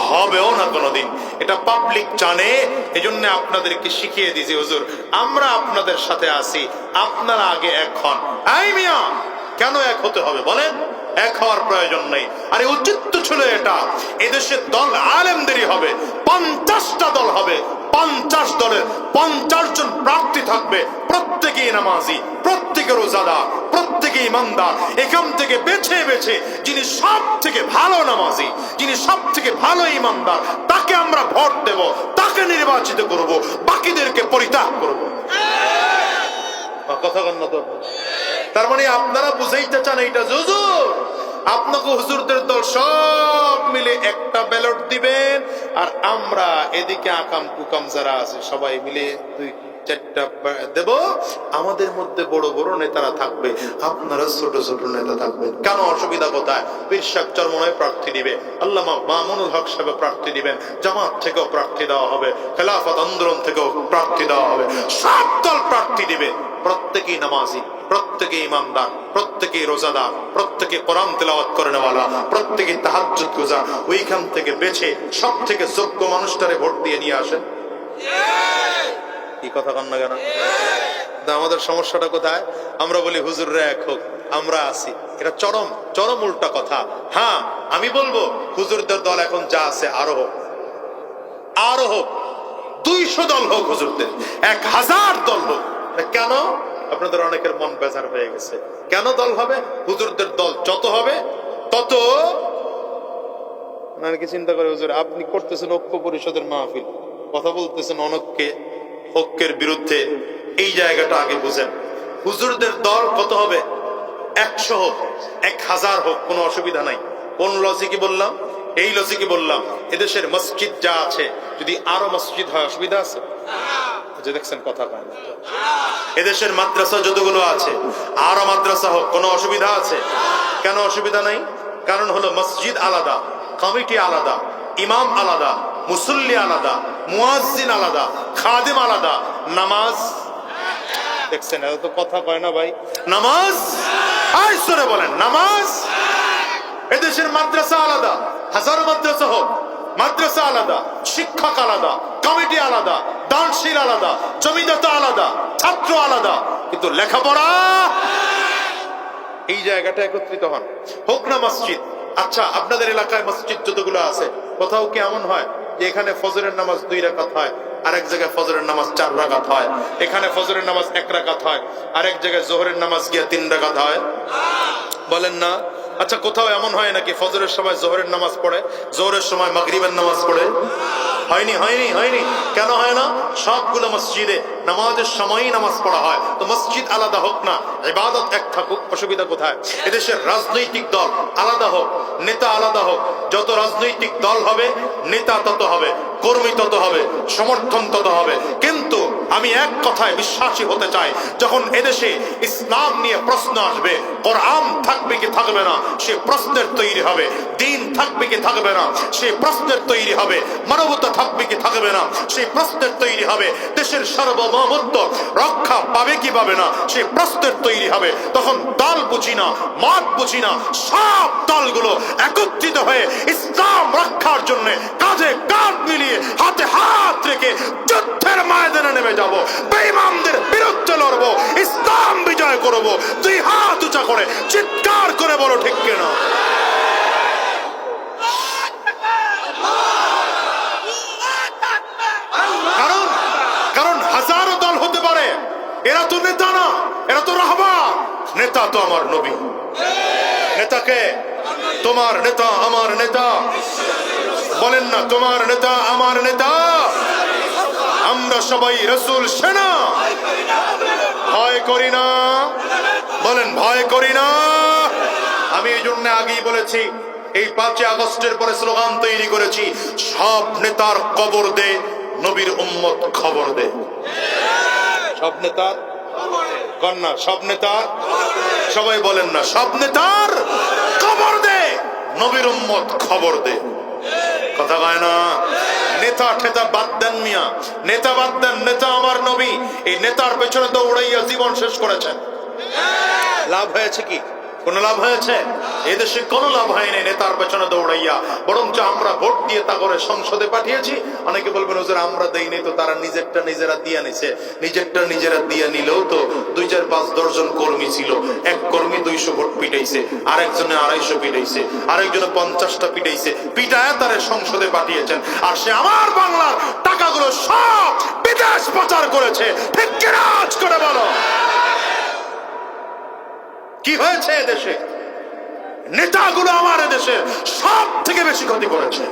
হবেও না কোনোদিন। এটা পাবলিক জানে, এজন্য আপনাদেরকে শিখিয়ে দিয়েছি হুজুর আমরা আপনাদের সাথে আছি, আপনারা আগে এক হন। এই মিয়া, কেন এক হতে হবে বলেন? এক হওয়ার প্রয়োজন নেই। আরে উচিত তো ছিল এটা, এদেশের দল আলেমদেরই হবে, 50টা দল হবে, 50 দলের 50 জন প্রার্থী থাকবে, প্রত্যেকেই নামাজি, প্রত্যেকে রোজাদার, প্রত্যেকে ইমানদার। এখান থেকে বেছে বেছে যিনি সব থেকে ভালো নামাজি, যিনি সব থেকে ভালো ইমানদার, তাকে আমরা ভোট দেব, তাকে নির্বাচিত করব, বাকিদেরকে পরিত্যাগ করব। কথা কন না তো? তার মানে আপনারা বুঝাইতে চান এইটা হুজুর আপনাকে হুজুরদের দল সব মিলে একটা ব্যালট দিবেন, আর আমরা এদিকে আকাম কুকাম যারা আছে সবাই মিলে 2-4টা দেব, আমাদের মধ্যে বড় বড় নেতারা থাকবে, আপনারা ছোট ছোট নেতা থাকবেন। কেন, অসুবিধা কোথায়? পীর সাহেব চরমনায় প্রার্থী দিবে, আল্লামা মামুনুল হক সাহেব প্রার্থী দিবেন, জামাত থেকেও প্রার্থী দেওয়া হবে, খেলাফত আন্দোলন থেকেও প্রার্থী দেওয়া হবে, সব দল প্রার্থী দিবে। প্রত্যেকেই নামাজি, প্রত্যেকে ইমানদার, প্রত্যেকে রোজাদার, প্রত্যেকে কোরআন তেলাওয়াত করেনওয়ালা, প্রত্যেকে তাহাজ্জুদ গুজার। ওইখান থেকে বেছে সব থেকে যোগ্য মানুষটারে ভোট দিয়ে নিয়ে আসেন। কি কথা কন না কেন? আমাদের সমস্যাটা কোথায়? আমরা বলি হুজুররা এক হোক, আমরা আছি, এটা চরম চরম উল্টা কথা। হ্যাঁ, আমি বলবো হুজুরদের দল এখন যা আছে আরো হোক, আরো হোক, 200 দল হোক, হুজুরদের 1000 দল হোক। কেন? আপনাদের অনেকের মন বেজার হয়ে গেছে। কেন দল হবে? হুজুরদের দল যত হবে তত অনেকে চিন্তা করে হুজুর আপনি করতেছেন ঐক্য পরিষদের মাহফিল, কথা বলতেছেন অনৈক্যে, ঐক্যের বিরুদ্ধে। এই জায়গাটা আগে বুঝেন। হুজুরদের দল কত হবে? 100 হোক, 1000 হোক, কোনো অসুবিধা নাই। কোন লজিকে বললাম? এই লজিকে বললাম। এদেশের মসজিদ যা আছে, যদি আরো মসজিদ হয় অসুবিধা আছে? যে দেখছেন কথা কয় না। এদেশের মাদ্রাসা যতগুলো আছে আরো মাদ্রাসা হোক, কোনো অসুবিধা আছে? কেন অসুবিধা নাই? কারণ হলো মসজিদ আলাদা, কমিটি আলাদা, ইমাম আলাদা, মুসল্লি আলাদা, মুয়াজ্জিন আলাদা, খাদেম আলাদা, নামাজ দেখছেন, এত তো কথা কয় না ভাই। নামাজ আইসরে বলেন নামাজ। এদেশের মাদ্রাসা আলাদা, হাজারো মাদ্রাসা হোক, মাদ্রাসা আলাদা, শিক্ষক আলাদা, কমিটি আলাদা, দানশীল আলাদা, জমিদাতা আলাদা, ছাত্র আলাদা, কিন্তু লেখাপড়া এই জায়গাটা একত্রিত হন, হোক না মসজিদ। আচ্ছা, আপনাদের এলাকায় মসজিদ যতগুলো আছে, কোথাও কি এমন হয় যে এখানে ফজরের নামাজ 2 রাকাত হয়, আরেক জায়গায় ফজরের নামাজ 4 রাকাত হয়, এখানে ফজরের নামাজ 1 রাকাত হয়, আরেক জায়গায় জোহরের নামাজ গিয়ে 3 রাকাত হয়? বলেন না? আচ্ছা, কোথাও এমন হয় নাকি ফজরের সময় জোহরের নামাজ পড়ে, জোহরের সময় মাগরিবের নামাজ পড়ে? হয়নি হয়নি হয়নি। কেন হয় না? সবগুলো মসজিদে নামাজের সময়ই নামাজ পড়া হয়, তো মসজিদ আলাদা হোক না, ইবাদত এক থাকুক, অসুবিধা কোথায়? এদেশের রাজনৈতিক দল আলাদা হোক, নেতা আলাদা হোক, যত রাজনৈতিক দল হবে নেতা তত হবে, কর্মী তত হবে, সমর্থন তত হবে, কিন্তু আমি এক কথায় বিশ্বাসী হতে চাই, যখন এদেশে ইসলাম নিয়ে প্রশ্ন আসবে, কোরআন থাকবে কি থাকবে না সে প্রশ্নের তৈরি হবে, দিন থাকবে কি থাকবে না সে প্রশ্নের তৈরি হবে, মানবতা থাকবে কি থাকবে না সেই প্রশ্নের তৈরি হবে, দেশের সার্বভৌমত্ব রক্ষা পাবে কি পাবে না সে প্রশ্নের তৈরি হবে, তখন দল বুঝি না, মত বুঝি না, সব দলগুলো একত্রিত হয়ে ইসলাম রক্ষার জন্য কাঁধে কাঁধ মিলিয়ে হাতে হাত রেখে যুদ্ধের ময়দানে নেমে যাব, বেঈমানদের বিরুদ্ধে লড়বো, ইসলাম বিজয় করব। দুই হাত উঁচা করে চিৎকার করে বলো ঠিক কিনা? কারণ কারণ হাজারো দল হতে পারে, এরা তো নেতা না, এরা তো রাহবার। নেতা তো আমার নবী। নেতাকে? তোমার নেতা আমার নেতা। বলেন না তোমার নেতা আমার নেতা। আমরা সবাই রাসূল সেনা, ভয় করি না। বলেন ভয় করি না। আমি এই জন্য আগেই বলেছি, এই 5 আগস্টের পরে স্লোগান তৈরি করেছি, সব নেতার কবর দে, নবীর উম্মত খবর দে। সব নেতার কন্যা, সব নেতার, সবাই বলেন না সব নেতার খবর দে, নবীর উম্মত খবর দে। কথা কয় না? নেতা ঠেতা বাদ দেন মিয়া, নেতা বাদ দেন, নেতা আমার নবী। এই নেতার পেছনে দৌড়াইয়া জীবন শেষ করেছেন, লাভ হয়েছে কি? কোন লাভ হয়েছে? এদেশে কোনো লাভ হয়নি নেতার পেছনে দৌড়াইয়া, বরঞ্চ আমরা ভোট দিয়ে তা করে সংসদে পাঠিয়েছি। অনেকে বলবেন হুজুর আমরা দেইনি, তো তারা নিজেরটা নিজেরা দিয়ে নিছে। নিজেরটা নিজেরা দিয়ে নিলেও তো 2, 4, 5, 10 জন কর্মী ছিল, এক কর্মী 200 ভোট পিটাইছে, আরেকজনে 250 পিটাইছে, আরেকজনে 50টা পিটাইছে, পিটায় তারে সংসদে পাঠিয়েছেন, আর সে আমার বাংলার টাকাগুলো সব বিদেশ পাচার করেছে। ঠিক কি রাজ করে বলো? কি হয়েছে এদেশে? নেতাগুলো আমার এদেশে সব থেকে বেশি ক্ষতি করেছে।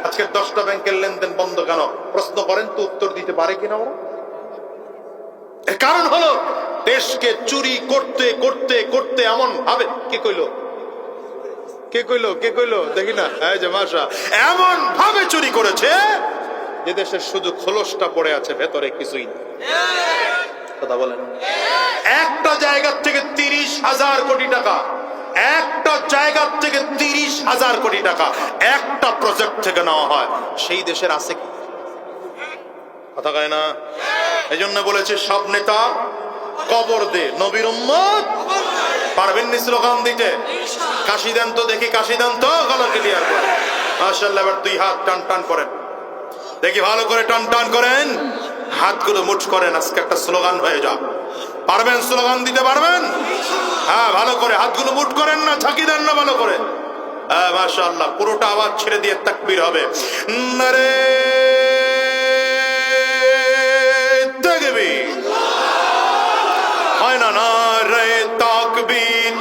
আজকে 10টা ব্যাংকের লেনদেন বন্ধ কেন? প্রশ্ন করেন তো, উত্তর দিতে পারে কিনা ওরা? এর কারণ হলো দেশকে চুরি করতে করতে করতে এমন ভাবে, কে কইলো কে কইলো কে কইলো দেখি না, এই যে মাশা, এমন ভাবে চুরি করেছে যে দেশের শুধু খোলসটা পড়ে আছে, ভেতরে কিছুই নেই। কথা বলেন। একটা জায়গা থেকে 30,000 কোটি টাকা, একটা জায়গা থেকে 30,000 কোটি টাকা একটা প্রজেক্ট থেকে নেওয়া হয়, সেই দেশের আছে কি? কথা কয় না? এই জন্য বলেছে সব নেতা কবর দে, নবীর উম্মত। পারবেন নি স্লোগান দিতে? কাশি দেন তো দেখি, কাশি দেন তো, গলা ক্লিয়ার করে। মাশাআল্লাহ, এবার 2 হাত টান টান করেন দেখি, ভালো করে টান টান করেন, হাতগুলো মুঠ করেন, আজকে একটা স্লোগান হয়ে যা। পারবেন? স্লোগান দিতে পারবেন? হ্যাঁ, ভালো করে হাতগুলো মুঠ করেন না, ঝাঁকি দেন না, ভালো করে। হ্যাঁ মাশাআল্লাহ, পুরোটা আওয়াজ ছেড়ে দিয়ে তাকবীর হবে। নারে তাকবীর, হয় না? নারে তাকবীর,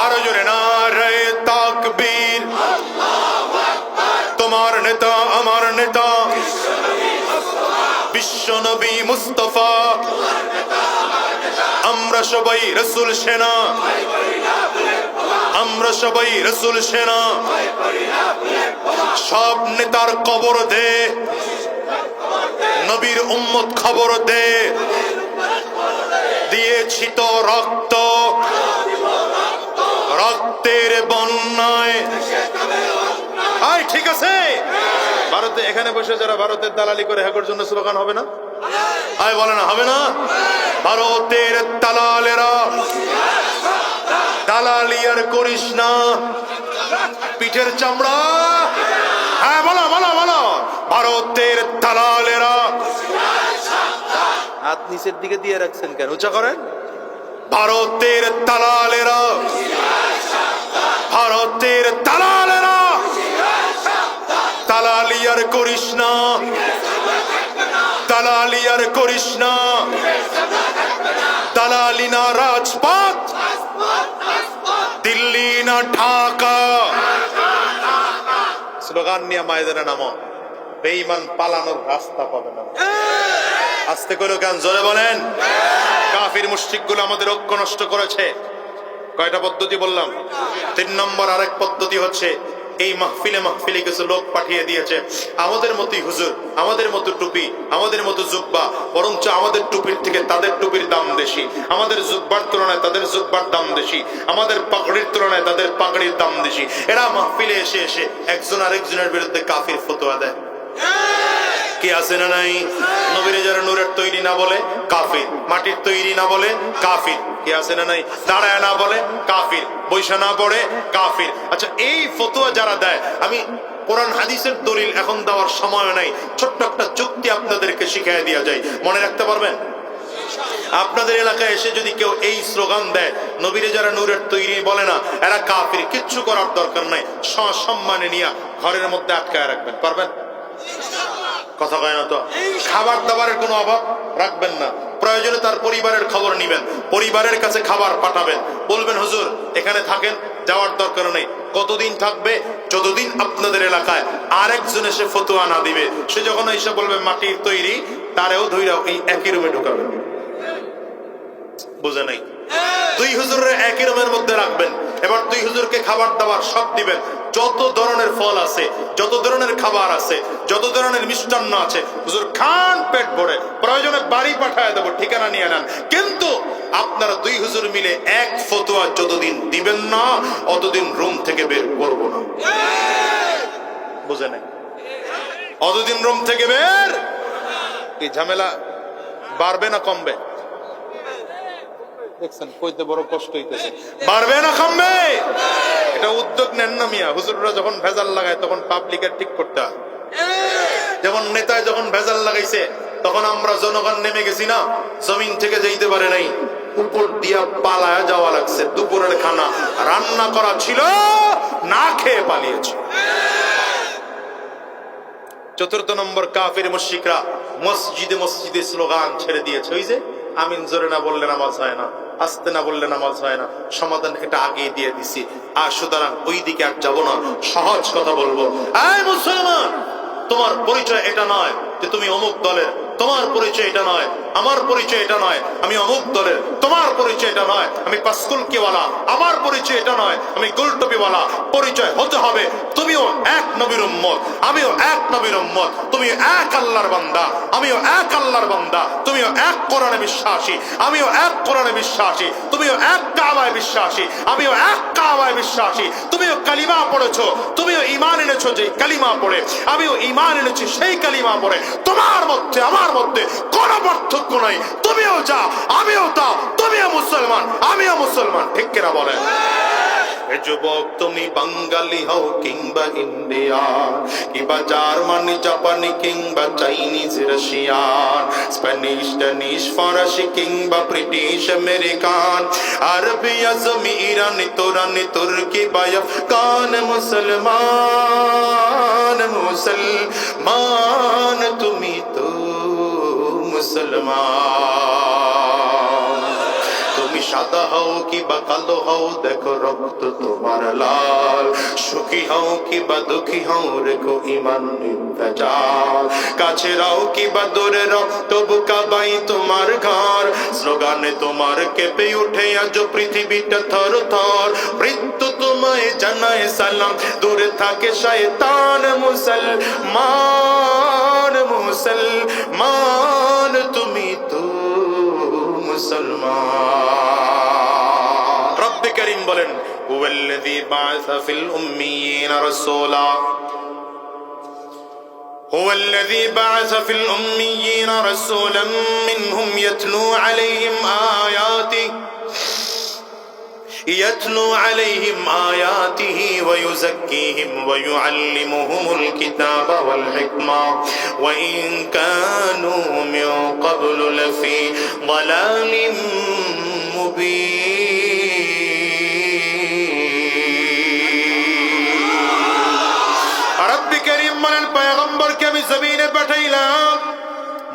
আরো জোরে নারে তাকবীর। তোমার নেতা আমার নেতা বিশ্ব নবী মুস্তাফা, আমরা সবাই রাসূল সেনা, আমরা সবাই রাসূল সেনা। সব নেতার কবর দে, নবীর উম্মত খবর দে। দিয়েছি তো রক্ত, রক্তের বন্যায়। আয় ঠিক আছে, ভারতে এখানে বসে যারা ভারতের দালালি করে, হ্যাঁ জন্য স্লোগান হবে না? আয় বলে না, হবে না? ভারতের দালালেরা দালালি আর করিস না, পিঠের চামড়া। হ্যাঁ বলো বলো বলো, ভারতের দালালেরা। হাত নিচের দিকে দিয়ে রাখছেন কেন? উঁচা করেন। ভারতের দালালেরা, ভারতের দালালেরা দালালি আর করিস না, দালালি আর করিস না। দালালি না রাজপথ, দিল্লি না ঢাকা। স্লোগান নিয়ে ময়দানে নামো, বেঈমান পালানোর রাস্তা পাবে না। আস্তে করে গান জোরে বলেন। কাফির মুশরিকগুলো আমাদের ঐক্য নষ্ট করেছে। কয়টা পদ্ধতি বললাম? 3 নম্বর আরেক পদ্ধতি হচ্ছে এই মাহফিলে কিছু লোক পাঠিয়ে দিয়েছে আমাদের মতোই হুজুর, আমাদের মতো টুপি, আমাদের মতো জুব্বা, বরঞ্চ আমাদের টুপির থেকে তাদের টুপির দাম বেশি, আমাদের জুব্বার তুলনায় তাদের জুব্বার দাম বেশি, আমাদের পাগড়ির তুলনায় তাদের পাগড়ির দাম বেশি। এরা মাহফিলে এসে এসে একজন আরেকজনের বিরুদ্ধে কাফির ফতোয়া দেয়। কি আছে না নাই? নবীরে যারা নূরের তৈরি না বলে কাফির, মাটির তৈরি না বলে কাফির। কি আছে না নাই? দাঁড়ায় না বলে কাফির, বৈশা না পড়ে কাফির। আচ্ছা, এই ফতোয়া যারা দেয়, আমি কোরআন হাদিসের দলিল এখন দেওয়ার সময় নাই, ছোট্ট একটা যুক্তি আপনাদেরকে শিখিয়ে দেওয়া যায়, মনে রাখতে পারবেন? আপনাদের এলাকায় এসে যদি কেউ এই স্লোগান দেয়, নবীরে যারা নূরের তৈরি বলে না এরা কাফির, কিচ্ছু করার দরকার নাই, সম্মানে নিয়ে ঘরের মধ্যে আটকায় রাখবেন। পারবেন? কথা কয় না তো? খাবার দাবারের কোনো অভাব রাখবেন না, প্রয়োজনে তার পরিবারের খবর নিবেন, পরিবারের কাছে খাবার পাঠাবেন, বলবেন হুজুর এখানে থাকেন, যাওয়ার দরকার নেই। কতদিন থাকবে? যতদিন আপনাদের এলাকায় আরেকজন এসে ফতোয়া না দিবে। সে যখন এসে বলবে মাটির তৈরি, তারেও ধইরা এই একই রুমে ঢুকাবেন। বুঝে নাই? 2 হুজুরের একই রুমের মধ্যে রাখবেন। এবার 2 হুজুরকে খাবার দাবার সব দিবেন, যত ধরনের ফল আছে, যত ধরনের খাবার আছে, যত ধরনের মিষ্টান্ন আছে, হুজুর খান পেট ভরে, প্রয়োজনে বাড়ি পাঠায় দেবো, ঠিকানা নিয়ে নেন। কিন্তু আপনারা 2 হুজুর মিলে এক ফতোয়া যতদিন দিবেন না, অতদিন রুম থেকে বের করবো না। বুঝে নাই? অতদিন রুম থেকে বের। কি ঝামেলা বাড়বে না কমবে? দেখছেন কইতে বড় কষ্ট হইতেছে। বাড়বে না কমবে? এটা উদ্যোগ নেন না মিয়া। হুজুররা যখন ভেজাল লাগায় তখন পাবলিকের ঠিক করতে হয়। যেমন নেতায় যখন ভেজাল লাগাইছে তখন আমরা জনগণ নেমে গেছি না, জমিন থেকে যাইতে পারে নাই, উপর দিয়া পালায়া যাওয়া লাগছে। দুপুরের খানা রান্না করা ছিল, না খেয়ে পালিয়েছে। 4th নম্বর, কাফির মুশরিকরা মসজিদে মসজিদে স্লোগান ছেড়ে দিয়েছে। ওই যে আমিন জোরে না বললে নামাজ হয় না, আস্তে না বললে নামাজ হয় না। সমাধান এটা আগেই দিয়ে দিছি। আর সুতরাং ওই দিকে আর যাবো না, সহজ কথা বলবো। এই মুসলমান, তোমার পরিচয় এটা নয় যে তুমি অমুক দলের, তোমার পরিচয় এটা নয়, আমার পরিচয় এটা নয় আমি অমুক দলের, তোমার পরিচয় এটা নয় আমি পাস্কুলকিওয়ালা, আমার পরিচয় এটা নয় আমি গোলটপিওয়ালা। পরিচয় হতে হবে তুমিও এক নবীর উম্মত, আমিও এক নবীর উম্মত, তুমিও এক আল্লাহর বান্দা, আমিও এক আল্লাহর বান্দা, তুমিও এক কোরআনে বিশ্বাসী, আমিও এক কোরআনে বিশ্বাসী, তুমিও এক কাবায় বিশ্বাসী, আমিও এক কাবায় বিশ্বাসী, তুমিও কালিমা পড়েছো, তুমিও ঈমান এনেছো যে কালিমা পড়ে, আমিও ঈমান এনেছি সেই কালিমা পড়ে। তোমার মধ্যে আমার মধ্যে কোনো পার্থক্য নাই, তুমিও যা আমিও তা, তুমিও মুসলমান আমিও মুসলমান। ঠিক কিনা বলেন? যুবক, তুমি বাঙালি হও কিংবা ইন্ডিয়ান, কিংবা জার্মানি জাপানি কিংবা চাইনিজ রাশিয়ান, স্প্যানিশ ড্যানিশ ফরাসি কিংবা ব্রিটিশ আমেরিকান, আরবি আজমি ইরানি তোরানি তুর্কি বা আফগান, মুসলমান মুসলমান তুমি তো মুসলমান। তুমি সাদা হও কিবা কালো হও, দেখো রক্ত তোমার লাল, সুখী হও কিবা দুঃখী হও, রেখো ঈমান নির্ভেজাল, কাছে রাও কিবা দূরে রাও, তবু কাবাই তোমার ঘর। স্লোগানে তোমার কেঁপে উঠে আজ পৃথিবীটা থর থর, মৃত্যু তোমায় জানায় সালাম, দূরে থাকে শয়তান। মুসলমান মুসলমান তুমি তো মুসলমান। রব্বে করিম বলেন, হুয়াল্লাযী বা'আসা ফিল উম্মিয়িনা রাসূলা, হুয়াল্লাযী বা'আসা ফিল উম্মিয়িনা রাসূলাম মিনহুম ইয়াতলু আলাইহিম আয়াতিহি ওয়া ইউযাক্কিহিম ওয়া ইউআল্লিমুহুমুল কিতাবা ওয়াল হিকমা ওয়া ইন কানু মিন ক্বাবলু লাফি যালালিম মুবিন। রব্বে কারীম বলেন, পয়গম্বরকে আমি জমিনে পাঠাইলাম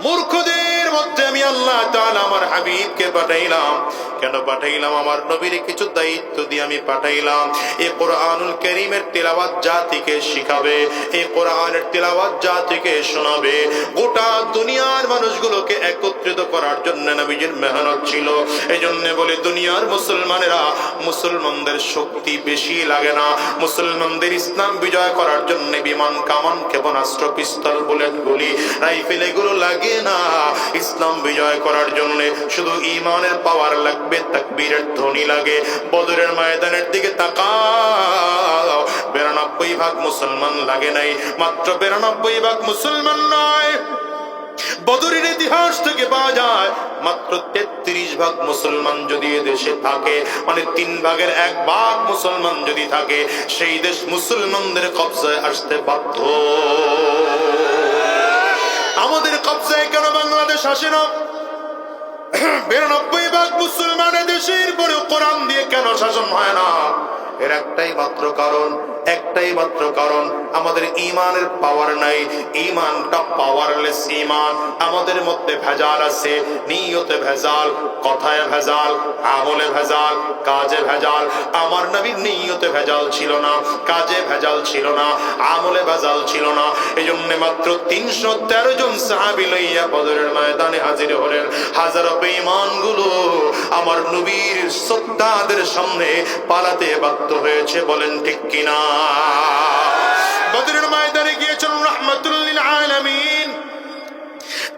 মূর্খদের মধ্যে আমি আল্লাহ তাআলা আমার হাবিবকে পাঠাইলাম। কেন পাঠাইলাম? আমার নবীর কিছু দায়িত্ব দিয়ে আমি পাঠাইলাম। এই কোরআনুল কারীমের তিলাওয়াত জাতিকে শিখাবে, এই কোরআনের তিলাওয়াত জাতিকে শোনাবে। গোটা দুনিয়ার মানুষগুলোকে একত্রিত করার জন্য নবীজির মেহনত ছিল। এই জন্য বলি দুনিয়ার মুসলমানেরা, মুসলমানদের শক্তি বেশি লাগে না। মুসলমানদের ইসলাম বিজয় করার জন্য বিমান, কামান, ক্ষেপণাস্ত্র, পিস্তল, বুলেট, গুলি, রাইফেল এগুলো লাগে না। ইসলাম বিজয় করার জন্য শুধু ঈমানের পাওয়ার লাগবে, তাকবীরের ধ্বনি লাগে। বদরের ময়দানের দিকে তাকাও, 92 ভাগ মুসলমান লাগে নাই। মাত্র 92 ভাগ মুসলমান নয়, বদরের ইতিহাস থেকে পাওয়া যায় মাত্র 33 ভাগ মুসলমান যদি দেশে থাকে, মানে 1/3 মুসলমান যদি থাকে, সেই দেশ মুসলমানদের কবজায় আসতে বাধ্য। আমাদের কবজায় কেন বাংলাদেশ আসে না? 92 ভাগ মুসলমানের দেশের পরেও কোরআন দিয়ে কেন শাসন হয় না? এর একটাই মাত্র কারণ, একটাই মাত্র কারণ, আমাদের ঈমানের পাওয়ার নাই। ঈমানটা পাওয়ারলেস ঈমান। আমাদের মধ্যে ভেজাল আছে, নিয়তে ভেজাল, কথায় ভেজাল, আমলে ভেজাল, কাজে ভেজাল। আমার নবীর নিয়তে ভেজাল ছিল না, কাজে ভেজাল ছিল না, আমলে ভেজাল ছিল না। এই জন্য মাত্র 313 জন সাহাবী লইয়া বদরের ময়দানে হাজির হলেন। হাজারো বেঈমানগুলো আমার নবীর শ্রদ্ধাদের সামনে পালাতে বাধ্য হয়েছে। বলেন ঠিক কিনা? বদরের ময়দানে গিয়েছেন রাহমাতুল লিল আলামিন।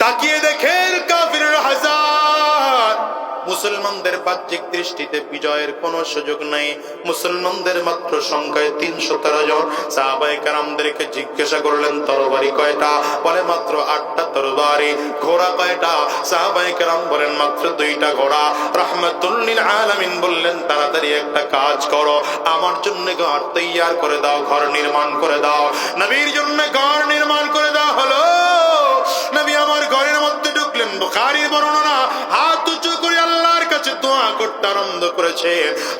তাকিয়ে দেখেন কাফিররা হাজার, মুসলমানদের বাহ্যিক দৃষ্টিতে বিজয়ের কোনো সুযোগ নাই। মুসলমানদের মাত্র সংখ্যায় 313 জন। সাহাবায়ে কেরামদেরকে জিজ্ঞাসা করলেন তরবারি কয়টা? বলে মাত্র 8টা তরবারি। ঘোড়া কয়টা? সাহাবায়ে কেরাম বলেন মাত্র 2টা ঘোড়া। রাহমাতুল লিল আলামিন বললেন তাড়াতাড়ি একটা কাজ করো, আমার জন্য ঘর তৈয়ার করে দাও, ঘর নির্মাণ করে দাও। নবীর জন্য ঘর নির্মাণ করে দাও হলো। নবী আমার ঘরের মধ্যে ঢুকলেন। বুখারীর বর্ণনা, হাত উঁচু করে আল্লাহর কাছে দোয়া করতে আরম্ভ করেছে।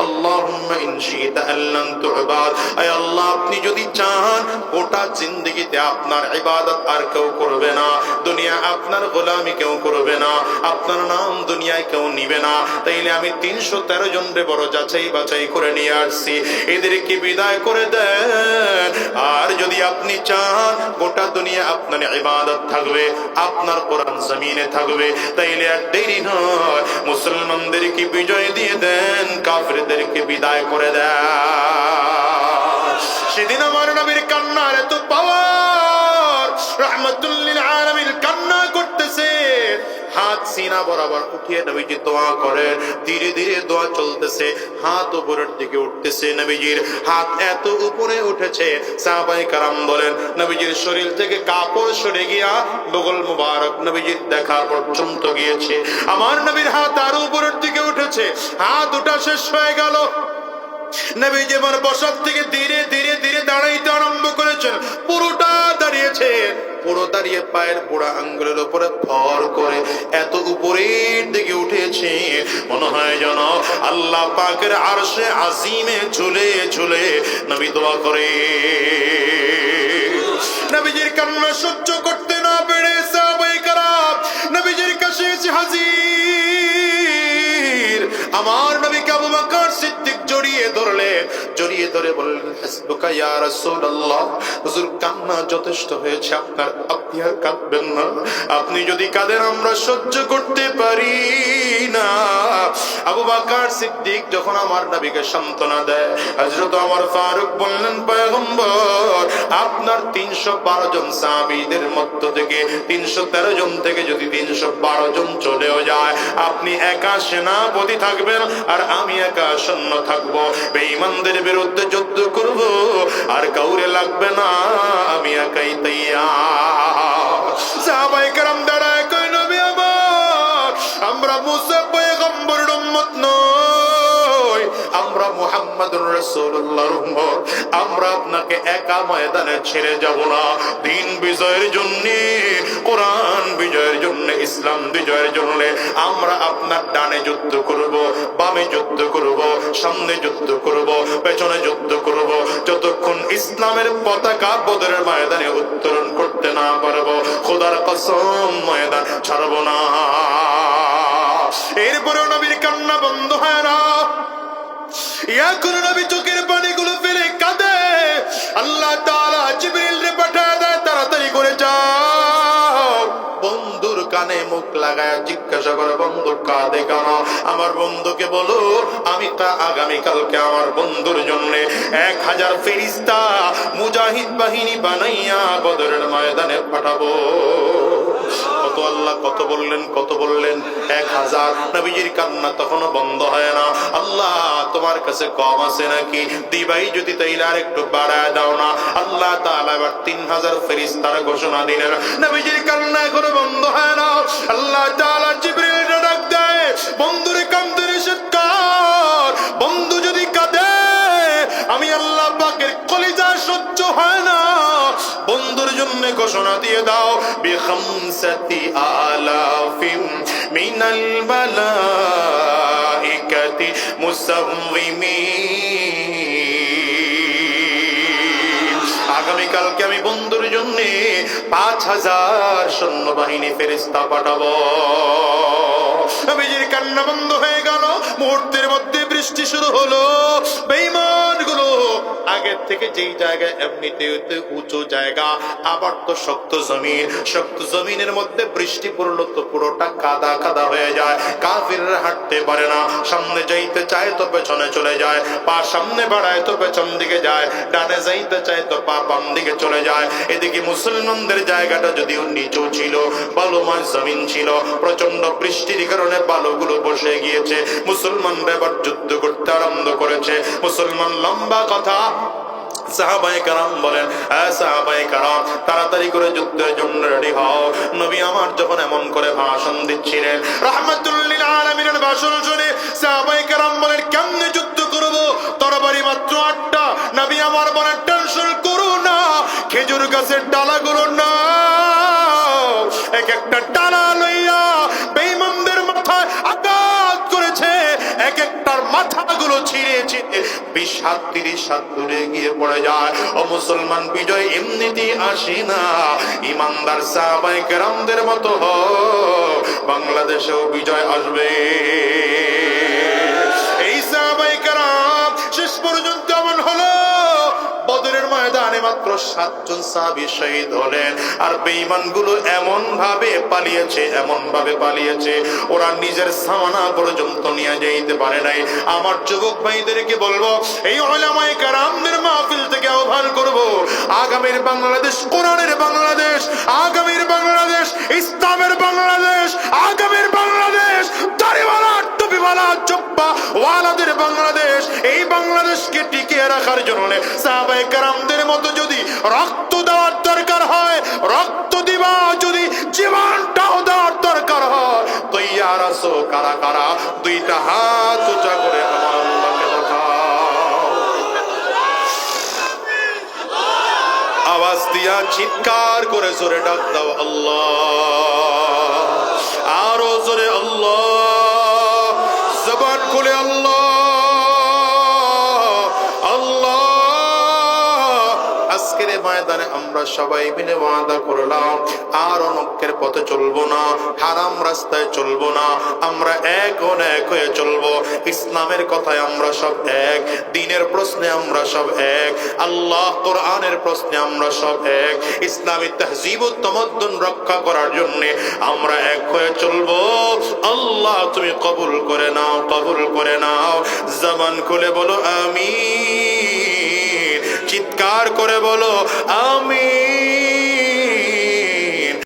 আল্লাহুম্মা ইন শি'তা আল্লান তু'বাদ, আয় আল্লাহ আপনি যদি চান গোটা জিন্দেগিতে আপনার ইবাদত আর কেউ করবে না, দুনিয়া আপনার গোলামি কেউ করবে না, আপনার নাম দুনিয়ায় কেউ নিবে না, তাইলে আমি 313 জনরে বড় যাচাই বাছাই করে নিয়ে আসছি, এদেরকে বিদায় করে দেন। আর যদি আপনি চান গোটা দুনিয়া আপনার ইবাদত থাকবে, আপনার কোরআন জমিনে থাকবে, তাইলে আর দেরি নয়, মুসলমানদেরকে বিজয় দিয়ে দেন, কাফিরদেরকে বিদায় করে দেন। সেদিন আমার নবীর কান্নার এত পাওয়ার, রাহমাতুল লিল আলামিন কান্না করতেছে, হাত সিনা বরাবর উঠিয়ে নবীজি দোয়া করেন। ধীরে ধীরে দোয়া চলতেছে, হাত উপরের দিকে উঠতেছে। নবীজির হাত এত উপরে উঠেছে, সাহাবায়ে কেরাম বলেন নবীজির শরীর থেকে কাপড় সরে গিয়া বগল মুবারক নবীজির দেখা পর্যন্ত গিয়েছে। আমার নবীর হাত আরো উপরের দিকে উঠেছে, হাত উঠা শেষ হয়ে গেল। নবীজি আমার বসার থেকে ধীরে ধীরে ধীরে দাঁড়াইতে আরম্ভ করেছেন। পুরোটা দাঁড়িয়েছে, পুরো দাঁড়িয়ে পায়ের বুড়া আঙ্গুলের উপরে ভর করে এত উপরের দিকে উঠেছে, মনে হয় যেন আল্লাহ পাকের আরশে আজিমে ঝুলে ঝুলে নবী দোয়া করে। নবীজির কান্না সহ্য করতে না পেরে সাহাবায়ে কেরাম নবীজির কাছে এসে হাজির। আমার নবীকে আবু বকর সিদ্দিক জড়িয়ে ধরলেন, জড়িয়ে ধরে বললেন হাসবুকা ইয়া রাসূলুল্লাহ, হুজুর কান্না যথেষ্ট হয়েছে, আপনি আর কাঁদবেন না, আপনি যদি কাঁদেন আমরা সহ্য করতে পারি না। আবু বকর সিদ্দিক যখন আমার নবীকে সান্ত্বনা দেয়, হযরত ওমর ফারুক বললেন পয়গম্বর আপনার 312 জন সাহাবীদের মধ্য থেকে 313 জন থেকে যদি 312 জন চলেও যায়, আপনি একা সেনাপতি থাকবেন আর আমি একা সৈন্য থাকবো, বেঈমানদের বিরুদ্ধে যুদ্ধ করব, আর কাউরে লাগবে না, আমি একাই তৈয়ার। সাহাবায়ে কেরাম দাঁড়ায় কই নবী আমার, আমরা মুসা পয়গম্বরের উম্মত নই, আমরা মুহাম্মাদুর রাসূলুল্লাহর উম্মত, আমরা আপনাকে একা ময়দানে ছেড়ে যাব না। দিন বিজয়ের জন্য, কোরআন বিজয়ের জন্য, ইসলাম বিজয়ের জন্য আমরা আপনার ডানে যুদ্ধ করব, বামে যুদ্ধ করব, সামনে যুদ্ধ করব, পেছনে যুদ্ধ করব, যতক্ষণ ইসলামের পতাকা বদরের ময়দানে উত্তোলন করতে না পারবো, খোদার কসম ময়দান ছাড়ব না। এরপরেও নবীর কান্না বন্ধ হয় না। এখন নবী চোখের পানিগুলো ফেলে কাঁদে। আল্লাহ তাআলা জিবরিলকে পাঠায় দেয়, তাড়াতাড়ি করে যাও। বন্ধুর কানে মুখ লাগায় জিজ্ঞাসা করে, বন্ধু কাঁদে কেন? আমার বন্ধুকে বলো আমি তা আগামীকালকে আমার বন্ধুর জন্য 1000 ফেরেশতা মুজাহিদ বাহিনী বানাইয়া বদরের ময়দানে পাঠাবো। কত আল্লাহ কত বললেন, কত বললেন? 1000। নবীজির কান্না তখনও বন্ধ হয় না। আল্লাহ তোমার কাছে কম আছে নাকি? দিবাই যদি তাইলে আর একটু বাড়ায় দাও না। আল্লাহ তাআলা এবার 3000 ফেরেশতার ঘোষণা দিলেন। নবীজির কান্না এখনো বন্ধ হয় না। আল্লাহ তাআলা জিবরিলকে ডাক দেয়, বন্ধুরে কাঁদতে নিষেধ কর। বন্ধু যদি কাঁদে আমি আল্লাহ পাকের কলিজা সহ্য হয় না। বন্ধুর জন্য ঘোষণা দিয়ে দাও, বিখামসাতি আলাফিম মিনাল মালাইকাতি মুসাউমিমিন। আগামীকালকে আমি বন্ধুর জন্য 5000 সৈন্যবাহিনী ফেরেশতা পাঠাবো। নবীজির কান্না বন্ধ হয়ে গেল। মুহূর্তের মধ্যে বৃষ্টি শুরু হলো। বেঈমানগুলো আগের থেকে যেই জায়গায় এমনিতে উঁচু জায়গা, আবার তো শক্ত জমিন, শক্ত জমিনের মধ্যে বৃষ্টি পড়লো তো পুরোটা কাদা কাদা হয়ে যায়। কাফিররা হাঁটতে পারে না, সামনে যাইতে চায় তো পেছনে চলে যায়, পা সামনে বাড়ায় তো পেছন দিকে যায়, ডানে যাইতে চায় তো পা বাম দিকে চলে যায়। এদিকে মুসলমানদের জায়গাটা যদিও নিচু ছিল, বালুময় জমিন ছিল, প্রচন্ড বৃষ্টির কারণে বালুগুলো বসে গিয়েছে। মুসলমানরা এবার যুদ্ধ করতে আরম্ভ করেছে। মুসলমান লম্বা কথা, সাহাবায়ে কেরাম বলেন, সাহাবায়ে কেরাম তাড়াতাড়ি করে যুদ্ধের জন্য রেডি হও। নবী আমার যখন এমন করে ভাষণ দিচ্ছিলেন, রাহমাতুল লিল আলামিনের ভাষণ শুনে সাহাবায়ে কেরাম বলেন, কেমনে যুদ্ধ করব? তরবারি মাত্র 8টা। নবী আমার বলেন, টেনশন করো না, খেজুর গাছের ডালাগুলো না, এক একটা ডালা লইয়া বেঈমানদের মাথায় আঘাত করেছে, এক একটার মাথাগুলো ছিঁড়ে ছিঁড়ে 20-30 হাত দূরে গিয়ে পড়ে যায়। ও মুসলমান, বিজয় এমনিতেই আসে না, ইমানদার সাহাবায়ে কেরামদের মতো হও, বাংলাদেশেও বিজয় আসবে। এই সাহাবায়ে কেরাম শেষ পর্যন্ত এমন হলো, বদরের ময়দানে মাত্র 7 জন সাহাবী শহীদ হলেন। আর বেঈমানগুলো এমন ভাবে পালিয়েছে, এমন ভাবে পালিয়েছে, ওরা নিজের সামানা পর্যন্ত নিয়ে যাইতে পারে নাই। আমার যুবক ভাইদেরকে বলবো, এই উলামায়ে কেরামদের মাহফিল থেকে আহ্বান করব, আগামীর বাংলাদেশ কোরআনের বাংলাদেশ, আগামীর বাংলাদেশ ইসলামের বাংলাদেশ, আগামীর বাংলাদেশ দাড়িওয়ালা টুপিওয়ালা জুব্বা ওয়ালাদের বাংলাদেশ। এই বাংলাদেশকে টিকিয়ে রাখার জন্য সাহাবায়ে কেরামদের মতো যদি রক্ত দেওয়ার দরকার হয় রক্ত দিবা, যদি জীবনটাও দেওয়ার দরকার হয় তৈয়ার আছো কারা কারা? 2টা হাত উঁচা করে আমার আল্লাহকে দেখাও। আওয়াজ দিয়া চিৎকার করে জোরে ডাক দাও, আল্লাহ। আরো জোরে আল্লাহ, জবান খুলে আল্লাহ আল্লাহ। আজকের ময়দানে আমরা সবাই মিলে ওয়াদা করলাম, আর অনক্কের পথে চলবো না, হারাম রাস্তায় চলবো না, আমরা এক হয়ে চলবো। ইসলামের কথায় আমরা সব এক, দ্বীনের প্রশ্নে আমরা সব এক, আল্লাহ কোরআনের প্রশ্নে আমরা সব এক। ইসলামী তাহজিব ও তামাদ্দুন রক্ষা করার জন্য আমরা এক হয়ে চলবো। আল্লাহ তুমি কবুল করে নাও, কবুল করে নাও। জবান খুলে বলো আমিন, চিৎকার করে বলো আমিন।